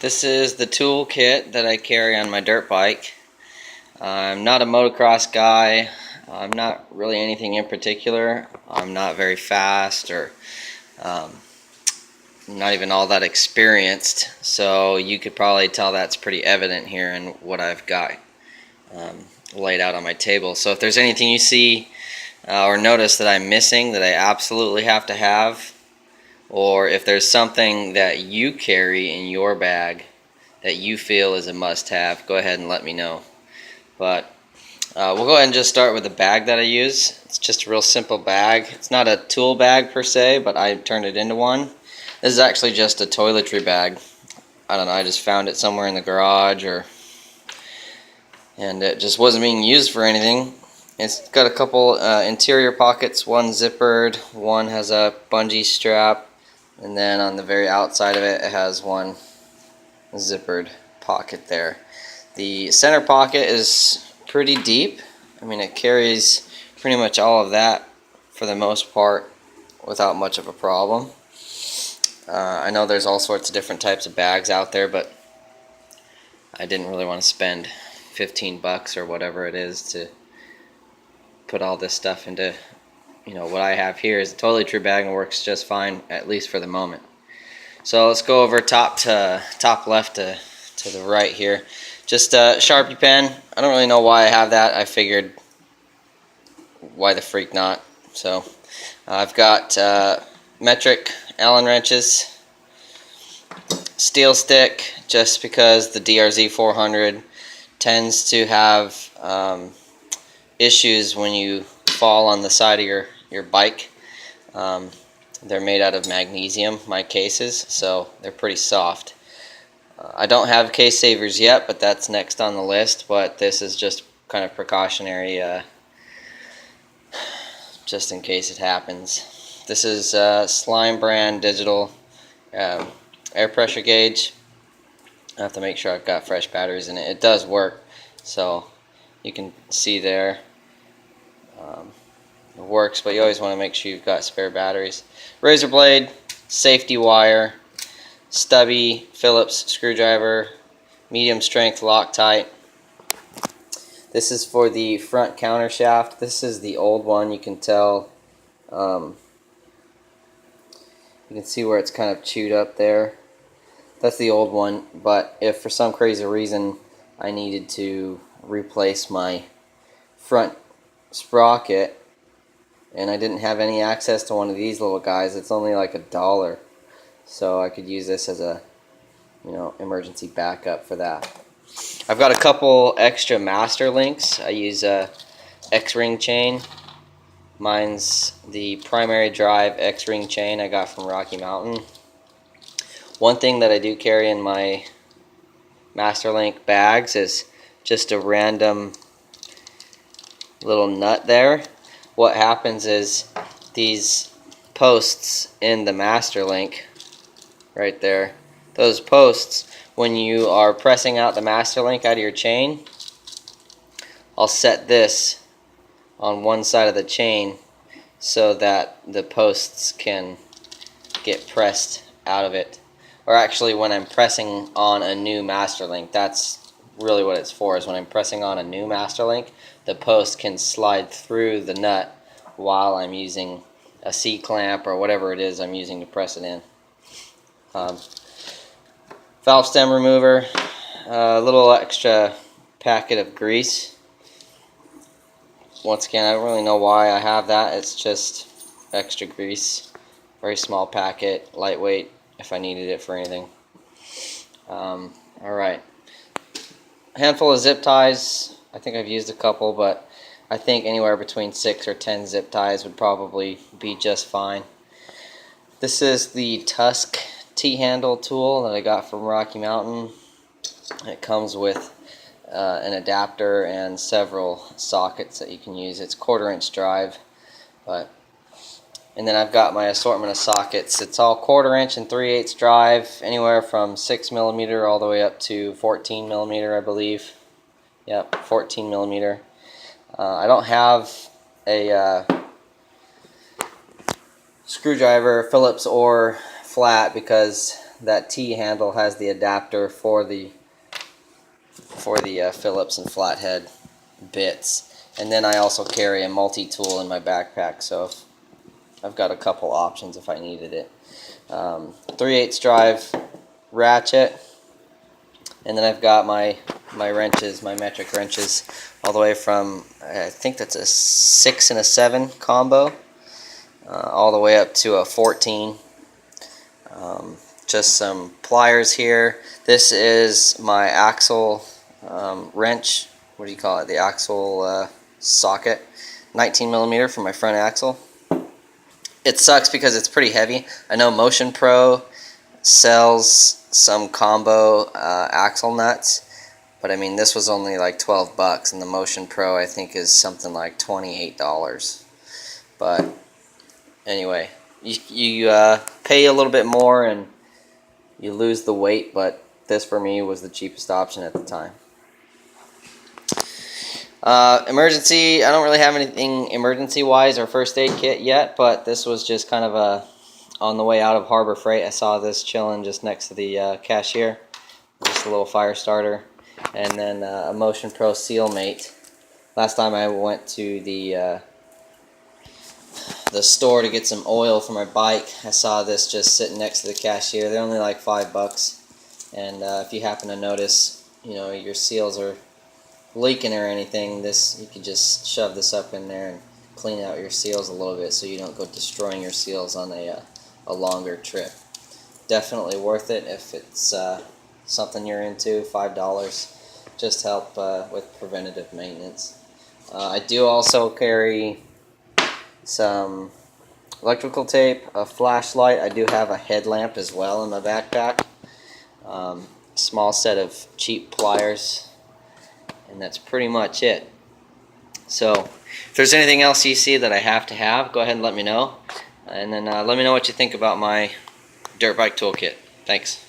This is the tool kit that I carry on my dirt bike. I'm not a motocross guy. I'm not really anything in particular. I'm not very fast or um, not even all that experienced. So you could probably tell that's pretty evident here in what I've got laid out on my table. So if there's anything you see or notice that I'm missing that I absolutely have to have, or if there's something that you carry in your bag that you feel is a must-have, go ahead and let me know. But we'll go ahead and just start with the bag that I use. It's just a real simple bag. It's not a tool bag per se, but I turned it into one. This is actually just a toiletry bag. I don't know, I just found it somewhere in the garage, and it just wasn't being used for anything. It's got a couple interior pockets, one zippered, one has a bungee strap, and then on the very outside of it, it has one zippered pocket there. The center pocket is pretty deep. I mean, it carries pretty much all of that for the most part without much of a problem. I know there's all sorts of different types of bags out there, but I didn't really want to spend 15 bucks or whatever it is to put all this stuff into, what I have here is a toiletry bag and works just fine, at least for the moment. So let's go over top left to the right here. Just a Sharpie pen. I don't really know why I have that. I figured, why the freak not? So I've got metric Allen wrenches, steel stick, just because the DRZ 400 tends to have issues when you fall on the side of your bike. They're made out of magnesium, my cases, so they're pretty soft. I don't have case savers yet, but that's next on the list. But this is just kind of precautionary, just in case it happens. This is Slime brand digital air pressure gauge. I have to make sure I've got fresh batteries in it. It does work, so you can see there. It works, but you always want to make sure you've got spare batteries. Razor blade, safety wire, stubby Phillips screwdriver, medium strength Loctite. This is for the front counter shaft. This is the old one. You can tell, you can see where it's kind of chewed up there. That's the old one, but if for some crazy reason I needed to replace my front sprocket and I didn't have any access to one of these little guys, it's only like $1. So I could use this as a, emergency backup for that. I've got a couple extra master links. I use a X-ring chain. Mine's the primary drive X-ring chain I got from Rocky Mountain. One thing that I do carry in my Masterlink bags is just a random little nut there. What happens is these posts in the Masterlink right there, those posts, when you are pressing out the Masterlink out of your chain, I'll set this on one side of the chain so that the posts can get pressed out of it. Or actually, when I'm pressing on a new Masterlink, that's really what it's for, is when I'm pressing on a new Masterlink, the post can slide through the nut while I'm using a C-clamp or whatever it is I'm using to press it in. Valve stem remover, a little extra packet of grease. Once again, I don't really know why I have that. It's just extra grease. Very small packet, lightweight if I needed it for anything. Alright. A handful of zip ties. I think I've used a couple, but I think anywhere between 6 or 10 zip ties would probably be just fine. This is the Tusk T-handle tool that I got from Rocky Mountain. It comes with an adapter and several sockets that you can use. It's 1/4-inch drive, and then I've got my assortment of sockets. It's all 1/4-inch and 3/8 drive, anywhere from 6mm all the way up to 14mm, I believe. Yep, 14mm. I don't have a screwdriver, Phillips or flat, because that T handle has the adapter for the Phillips and flathead bits. And then I also carry a multi-tool in my backpack, so if I've got a couple options if I needed it. 3/8 drive ratchet, and then I've got my wrenches, my metric wrenches, all the way from, I think that's a 6 and a 7 combo, all the way up to a 14. Just some pliers here. This is my axle wrench. What do you call it? The axle socket. 19 millimeter for my front axle. It sucks because it's pretty heavy. I know Motion Pro sells some combo axle nuts, but I mean this was only like 12 bucks, and the Motion Pro I think is something like $28. But anyway, you pay a little bit more and you lose the weight, but this for me was the cheapest option at the time. Emergency, I don't really have anything emergency-wise or first aid kit yet, but this was just kind of on the way out of Harbor Freight. I saw this chilling just next to the cashier. Just a little fire starter. And then a Motion Pro Seal Mate. Last time I went to the store to get some oil for my bike, I saw this just sitting next to the cashier. They're only like $5. And if you happen to notice, you know, your seals are leaking or anything, you could just shove this up in there and clean out your seals a little bit so you don't go destroying your seals on a longer trip. Definitely worth it if it's something you're into. $5, just help with preventative maintenance. I do also carry some electrical tape, a flashlight. I do have a headlamp as well in my backpack. Small set of cheap pliers. And that's pretty much it. So if there's anything else you see that I have to have, go ahead and let me know. And then let me know what you think about my dirt bike toolkit. Thanks.